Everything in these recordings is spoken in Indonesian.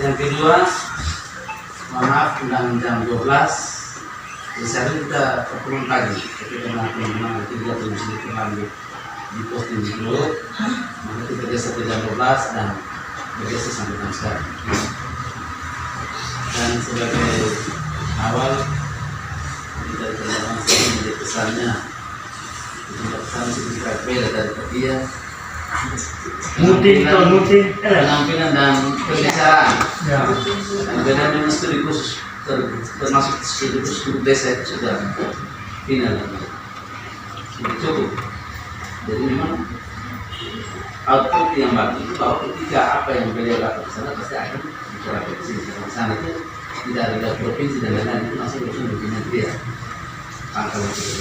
Yang kedua, mohon maaf, undang jam 12. Misalnya kita pertemuan pagi, tapi karena teman-teman nanti dia punya sedikit terlambat di posting di grup, maka kita biasa ke jam 12 dan berbiasa sampai jam sekarang. Dan sebagai awal kita terima kasih menjadi pesannya, kita pesan sedikit beda dari dia. Penampilan dan pembicaraan. Dan bedanya studi khusus termasuk studi khusus grup desa itu sudah final, sudah cukup. Jadi memang output yang bagus itu bahwa ketika apa yang beliau lakukan di sana pasti akan diterapkan di sini. Karena di sana itu tidak ada provinsi dan lain-lain, itu masih urusan dominan dia. Pangkal itu.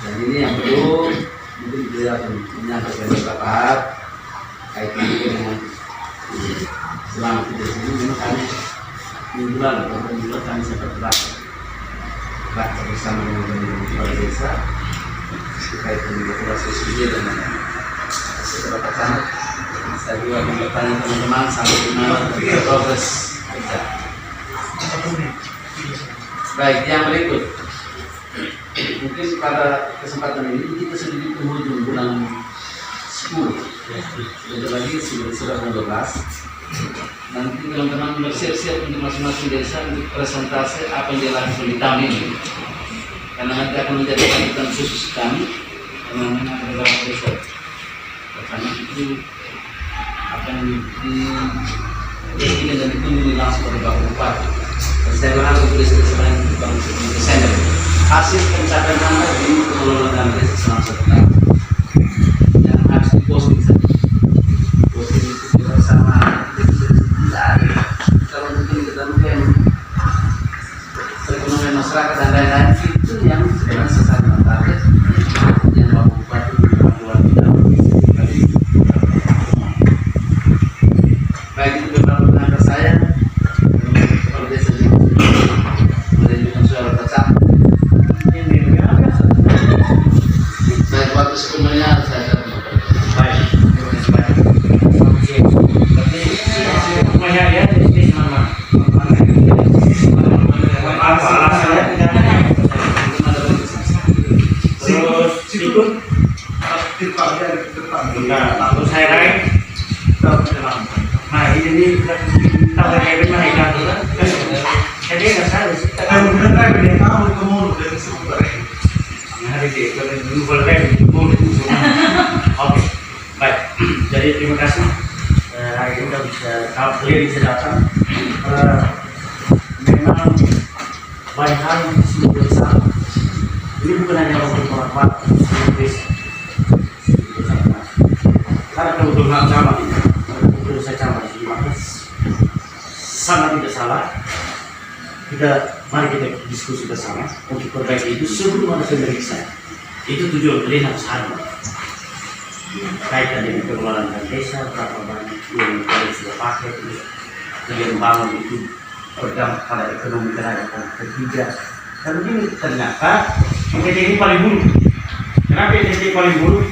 Dan ini yang perlu mungkin beliau akan menyampaikan beberapa hal kaitan dengan selama kita di sini. Memang kami minggu lalu kami sempat berak bersama dengan kepala desa terkait dengan operasi sendiri dan beberapa camat. Saya juga akan bertanya teman-teman sampai di mana progres kerja. Baik, yang berikut. Mungkin pada kesempatan ini kita sudah di penghujung bulan 10. Jadi lagi sudah 12. Nanti teman-teman bersiap-siap untuk masing-masing desa untuk presentasi apa yang dilakukan di tahun ini. Karena nanti akan menjadi kegiatan khusus kami teman-teman adalah desa. Karena itu akan diyakinkan dan ditunggu langsung oleh Bapak Bupati. Dan saya berharap untuk desa-desa lain untuk bangun sebelum Desember. Hasil pencapaian Anda di pengelolaan desa selama 1 tahun. Yang harus diposting saja. Posting itu juga sama. Kalau mungkin kita mungkin perekonomian masyarakat dan lain-lain itu yang sebenarnya sesuai dengan target yang Bapak Bupati buat kita. Baik, itu beberapa pendapat saya. Kalau desa ini menunjukkan suara tercap. Baik, waktu sebelumnya saya akan baik. Semuanya ya di mana? Apa alasannya? Terus ikut lalu saya naik. Nah ini tahu kayak gimana ikan itu? Jadi nggak salah sih. Kemudian kan dia tahu kemudian dari sumber. Hari ini kalau dulu boleh Oke, baik. Jadi terima kasih. Hari ini kita bisa kalau beliau bisa datang. Memang banyak hal yang sudah bersama. Ini bukan hanya orang Pak, desa. Karena kebetulan sama, kebetulan saya sama di mana sangat tidak salah. Mari kita diskusi bersama untuk perbaiki itu sebelum ada pemeriksaan. Itu tujuan kalian harus hadir. Kaitan dengan pengelolaan desa, berapa banyak yang kalian sudah pakai, kalian bangun itu berdampak pada ekonomi kerajaan ketiga. Dan ini ternyata NTT ini paling buruk. Kenapa NTT paling buruk?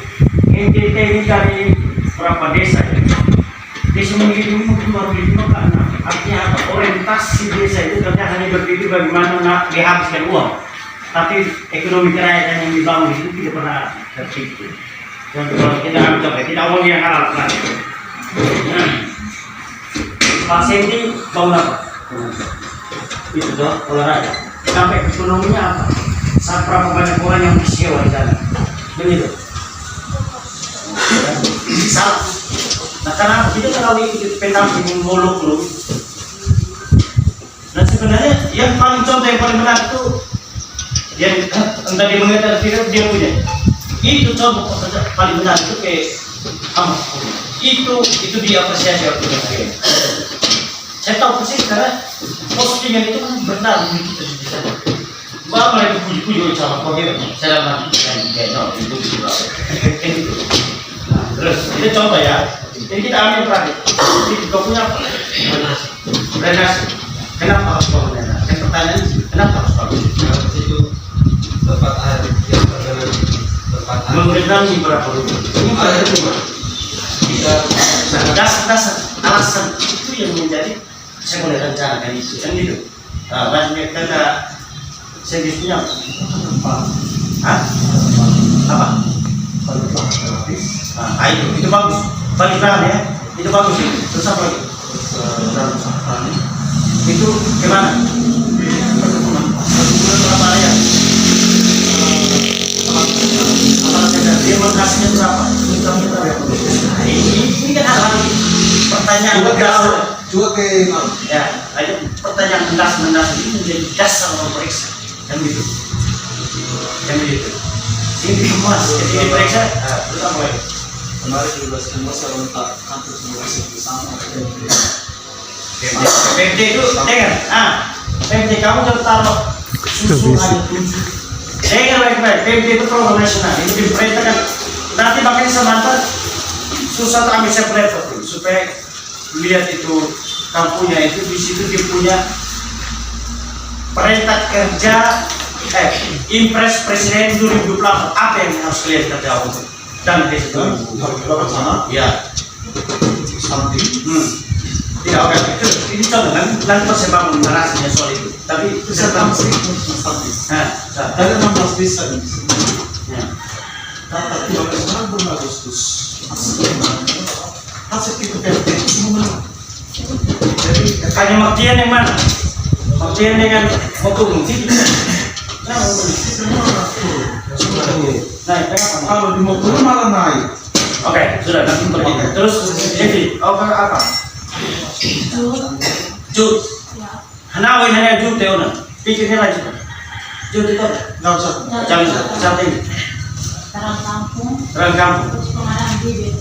NTT ini dari berapa desa ya? Desa memiliki 5 kan? Artinya apa? Orientasi desa itu ternyata hanya berpikir bagaimana dihabiskan uang. Tapi ekonomi kerajaan yang dibangun itu tidak pernah terpikir. Dan kalau kita ambil contoh, kita uang yang halal kan? Pak Sendi bangun apa? Itu toh olahraga. Sampai ekonominya apa? Sampai berapa banyak orang yang disewa di sana? Begitu. Salah. Nah karena kita kalau ikut pendamping muluk-muluk. Dan sebenarnya yang paling contoh yang paling benar itu yang entah dia mengerti tidak dia punya. Itu contoh paling benar itu kayak itu diapresiasi oleh kita. Saya tahu persis karena postingan itu kan benar di kita di sana. Bapak lagi puji-puji sama kau gitu. Saya nanti kayak no itu juga. Terus kita coba ya. Jadi kita ambil praktik. Jadi kau punya apa? Renasi. Kenapa harus bangun renasi? Yang pertanyaan kenapa harus bangun? Itu tempat air yang terkena tempat air. Mengenai berapa rupiah? Ini dasar alasan itu yang menjadi saya mulai rencanakan itu kan gitu. Banyak kata seriusnya apa? Itu bagus. Balik bahan ya, itu bagus itu. Terus apa lagi? Itu gimana? Berapa ya? Dia mengkasihnya berapa? Ini kan hal pertanyaan mendasar. Juga ke Ya, ada pertanyaan mendasar ini menjadi dasar memeriksa kan gitu. Kan begitu. Ini dikemas, jadi diperiksa. Terus apa lagi? Kemarin dibebaskan masalah untuk kantor simulasi bersama. PMD itu dengar, PMD kamu jangan taruh susu hanya 7. Dengar baik-baik, PMD itu program nasional, itu diperintahkan. Nanti makanya sebentar susah ambil separate supaya lihat itu kampungnya itu di situ dia punya perintah kerja Impres Presiden 2024 apa yang harus kalian kerjakan dan di situ sana ya something. Tidak, oke, ini contoh nanti pas saya bangun narasinya soal itu. Tapi itu saya tahu sih. Dari 16 desa ini. Ya. Tapi sekarang bulan Agustus hasil itu PRT semua. Jadi Hanya Martian yang mana? Martian dengan motor mungkin. Naik, kalau di motor malah naik. Oke, sudah nanti pergi. Terus, Evi, apa? Jut. Hanawin hanya jut teona. Pikirnya lagi. Jut itu apa? Nggak usah. Jam ini. Terang kampung, Terang kampung. terus pengadaan bibit,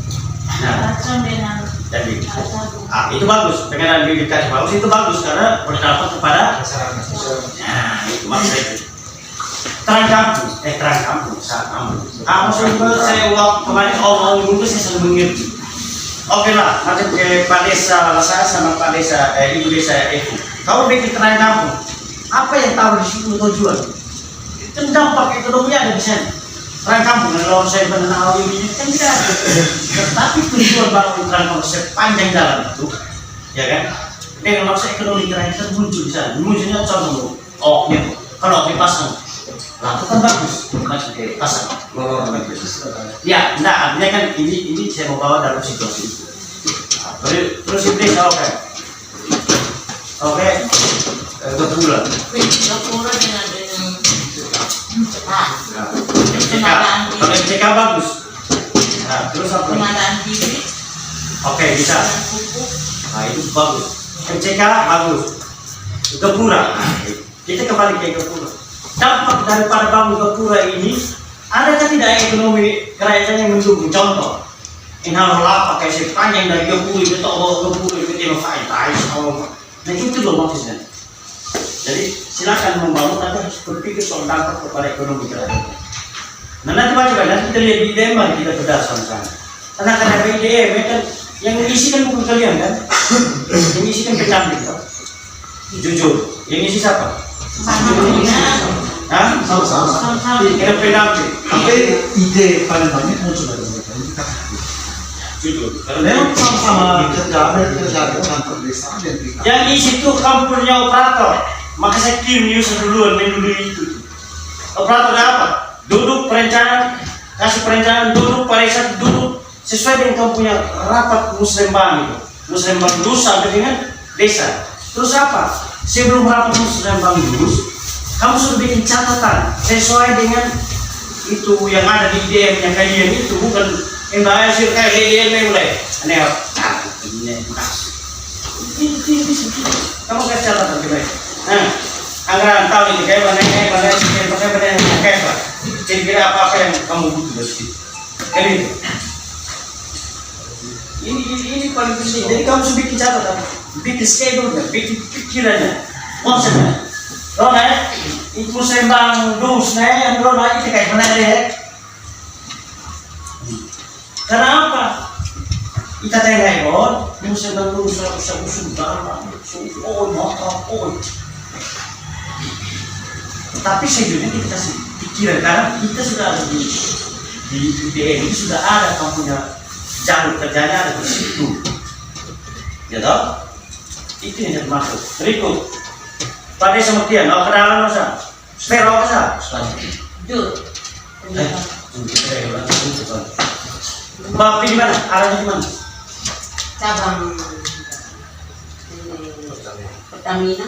Nah, racun dengan jadi. sabun. Itu bagus. Pengenalan bibit kasih bagus itu bagus karena berdampak kepada nah, itu maksud saya. Terang kampung, saat kampung. Maksudnya saya waktu kemarin omong dulu saya selalu mengerti. Oke lah, macam ke Pak Desa saya sama Pak Desa, Ibu Desa Evu. Kalau bikin terang kampung, apa yang tahu di situ tujuan? Itu dampak ekonomi ada di sana. Terang kampung, kalau saya mengenal ini kan tidak ada. Tetapi tujuan bangun terang kampung sepanjang jalan itu, ya kan? Dengan maksud ekonomi terang itu muncul di sana. Munculnya contoh, kalau dipasang. Nah, itu kan bagus, macam kayak pasang. Ya, enggak, artinya kan ini saya mau bawa dalam situasi itu. Terus ini oke, kebulan. Dapur dengan cepat. Pengadaan Kalau bibit, MCK bagus. Nah, terus apa? pengadaan bibit, Oke, bisa. dengan pupuk. Nah, itu bagus. MCK bagus. Gapura. Kita kembali ke Gapura. Dampak daripada bangun Gapura ini, adakah tidak ekonomi kerajaan yang mendukung? Contoh, ini hal apa kayak sepanjang dari Gapura itu atau Gapura itu inovasi, nah itu loh maksudnya. Jadi silakan membangun, tapi harus berpikir soal dampak kepada ekonomi kerajaan. Nah nanti coba nanti kita lihat di IDM, mari kita bedah sama-sama. Karena IDM kan yang mengisi kan bukan kalian kan, yang mengisi kan pendamping kan. Jujur, yang ngisi siapa? Hah? Sama-sama. Kita pendamping. Tapi ide paling banyak muncul dari mereka. Ini kita Jujur. memang sama-sama kerja di kantor desa dan di Yang isi itu kampungnya operator. Maka saya kirim user duluan dulu itu. Operator apa? Duduk perencanaan, kasih perencanaan, duduk pariwisata, duduk sesuai dengan kamu punya rapat musrembang itu. Musrembang dulu sampai dengan desa. Terus apa? Sebelum rapat musrembang dulu, kamu sudah bikin catatan sesuai dengan itu yang ada di IDM yang kalian itu, bukan yang bahaya sih kayak IDM mulai. Aneh apa? Ini kamu kasih catatan ke mereka. Nah, anggaran tahun ini kayak mana apa? Kira-kira apa yang kamu butuh dari situ? Ini paling penting. Jadi kamu harus bikin catatan, bikin schedule-nya, bikin pikirannya, konsepnya. Rona, itu sembang dus, yang Rona itu kayak mana deh? Kenapa? Kita tanya Ron, sembang dus, usung barang, tapi sejujurnya kita kasih pikiran karena kita sudah ada di di UTM ini sudah ada kamu punya jalur kerjanya ada di situ, ya toh? Itu yang termasuk. Berikut, pada semestian, kalau kenalan masa, spero masa, Jul. Bapak di mana? Arahnya di mana? Cabang Pertamina.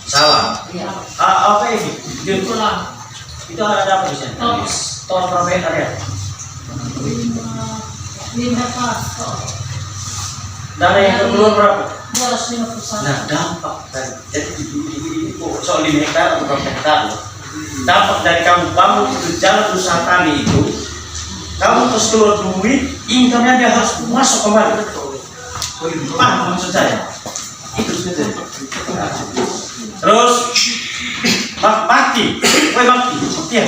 Sawah. Iya. Apa ini? Pulang. Itu ada apa di sana? Tol Provider ya? 5 pastor. Dana yang keluar berapa? 251. Nah, dampak dari jadi soal 5 hektar atau berapa hektar, dampak dari kamu bangun itu jalan usaha tani itu, kamu terus keluar duit, income-nya dia harus masuk kembali. Paham maksud saya? Itu saja. Terus mati, ya.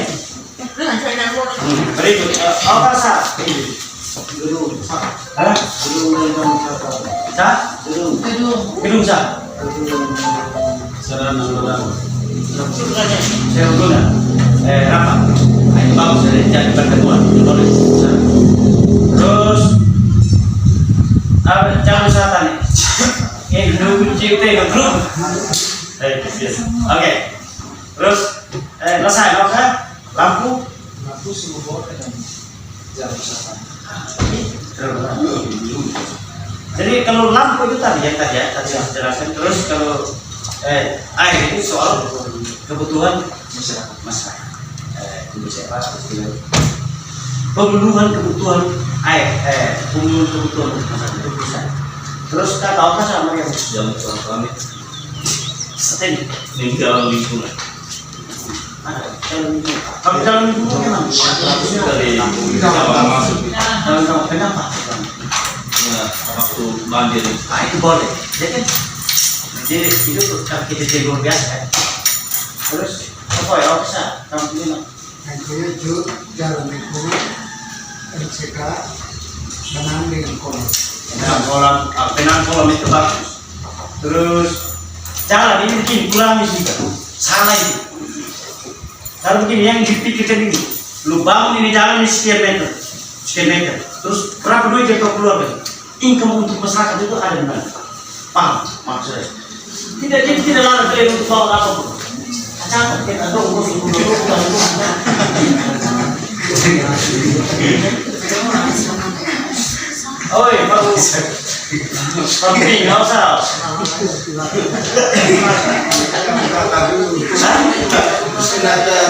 Berikut, apa sah? Hah? Sah? Gedung sah? Sarana. Saya guna. Rapat. Itu bagus dari jadi pertemuan. Boleh. Terus jangan wisata nih. Grup. Oke. Terus selesai, oke? Lampu. semua dan jalan usaha. Jadi kalau lampu itu tadi yang tadi saya jelaskan. Terus kalau air itu soal kebutuhan masyarakat. Pemenuhan kebutuhan air, pemenuhan kebutuhan masyarakat itu bisa. Terus kita tahu kan sama yang Jam kami setin meninggal lingkungan. ada dalam lingkungan. Kalau dalam lingkungan memang Dari Jawa masuk. dalam kenapa? Ya, waktu banjir itu. Itu boleh. Jadi itu kita jadi biasa kan. Terus apa ya bisa kamu bilang? Yang kedua jalan itu MCK dengan kolam. Penang kolam itu bagus. Terus jalan ini mungkin kurang juga. Salah itu. Kalau begini yang dipikirkan ini, lu bangun ini jalan ini sekian meter. Terus berapa duit yang kau keluarkan? Income untuk masyarakat itu ada di mana? Paham maksudnya? Tidak larang kalian untuk bawa apapun. Cacat kita dong, oi, bagus. Tapi nggak usah.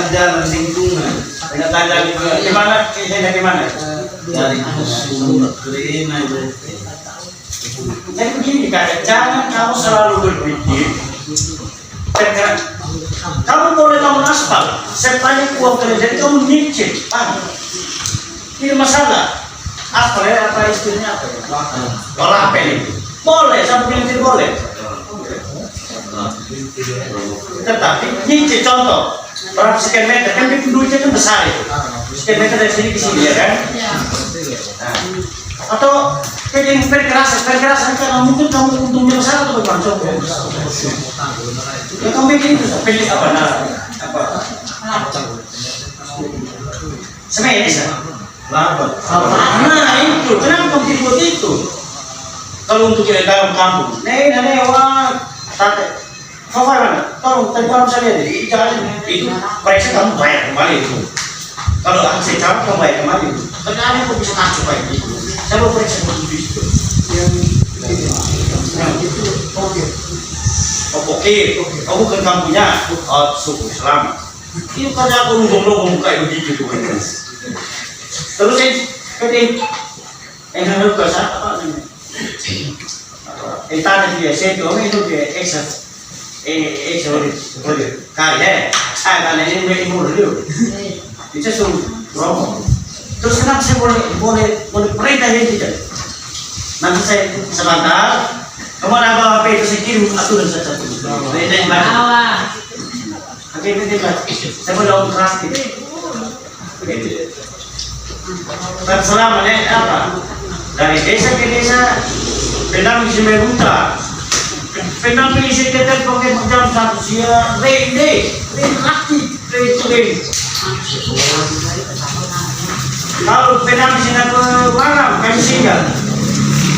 Jalan lingkungan. Tidak tanya gimana? Kayaknya gimana? Dari sumber kering aja. Jadi begini kan, jangan kamu selalu berpikir terkait kamu boleh bangun aspal, sepanjang uang kalian, jadi kamu nyicil, paham? Tidak masalah. Apa ya, apa istilahnya apa ya? Olah apa ini? Boleh, saya bilang tidak boleh. Tetapi nyicil contoh, berapa sekian meter, kan itu duitnya kan besar itu. Sekian meter dari sini ke sini ya kan? Nah, atau kayak yang perkerasan karena mungkin kamu untungnya besar atau bagaimana coba? Ya kamu bikin itu, pilih apa? Sebenarnya sih. Nah itu, kenapa kamu tidak buat itu? Kalau untuk dalam kampung, wah, tate, kau mana? Tolong, tadi malam saya lihat, jalan itu, periksa kamu bayar kembali itu. Kalau aksi kamu bayar kembali itu, kenapa kau bisa masuk kayak gitu? Saya mau periksa dulu itu. Yang itu oke. Oke, kau bukan kampungnya, syukur selamat. Itu kerja aku nunggu kayak begitu tuh. Terus yang harus bahasa apa namanya? Tadi dia saya itu dia kali ya, saya tanya ini mau dulu. Itu suruh promo. Terus kenapa saya boleh perintah ini tidak? Nanti saya sebentar. Kemana bawa HP itu saya kirim aturan saja. Perintah yang mana? Oke, ini saya boleh ngomong keras gitu. Dan selamanya apa? Dari desa ke desa, Penang di Semeruta, Penang di Sekitar pakai jam 1 siang, aktif, Kalau penang sina ke mana kayak singgah.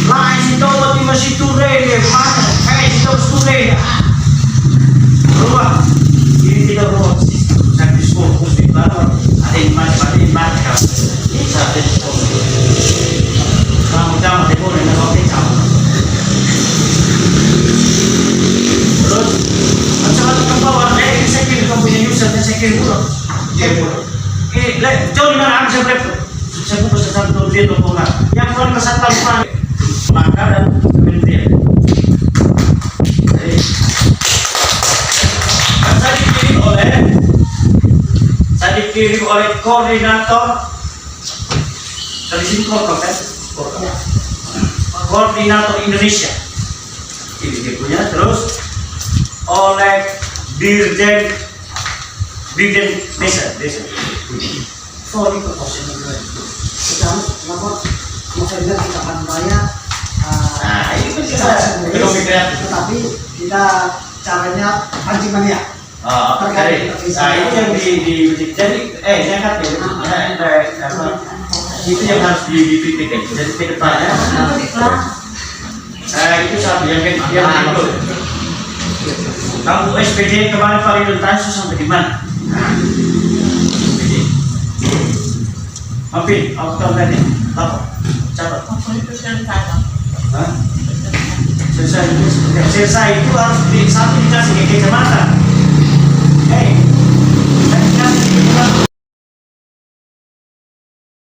Lah situ mati masih turai deh mana kayak situ turai. Rumah ini tidak rumah sampai sekolah khusus baru ada yang kan. Ini sampai sekolah. Kamu jangan boleh nak kau kamu. Terus macam-macam kawan saya kira kamu punya user saya kira dulu. Jauh di mana aku saya pun satu dia tu orang yang paling kesat tanpa maka dan kemudian saya dikirim oleh koordinator dari sini kan koordinator Indonesia ini dia punya terus oleh Dirjen Desa Sorry kok posisi gue. Sekarang lapor maksudnya kita akan bayar. nah ini kan Kita ekonomi kreatif. tetapi kita caranya pancing mania. Oh, oke. Nah, itu yang jadi saya kata itu yang harus dipikirkan. Jadi ke depannya, itu satu yang kedua. Kamu SPD kemarin validasi sampai di mana? SPD. Mampir, aku tahu tadi. Apa? Catat. Hah? Selesai itu harus satu dikasih ke kecamatan. Hei, saya dikasih ke kecamatan.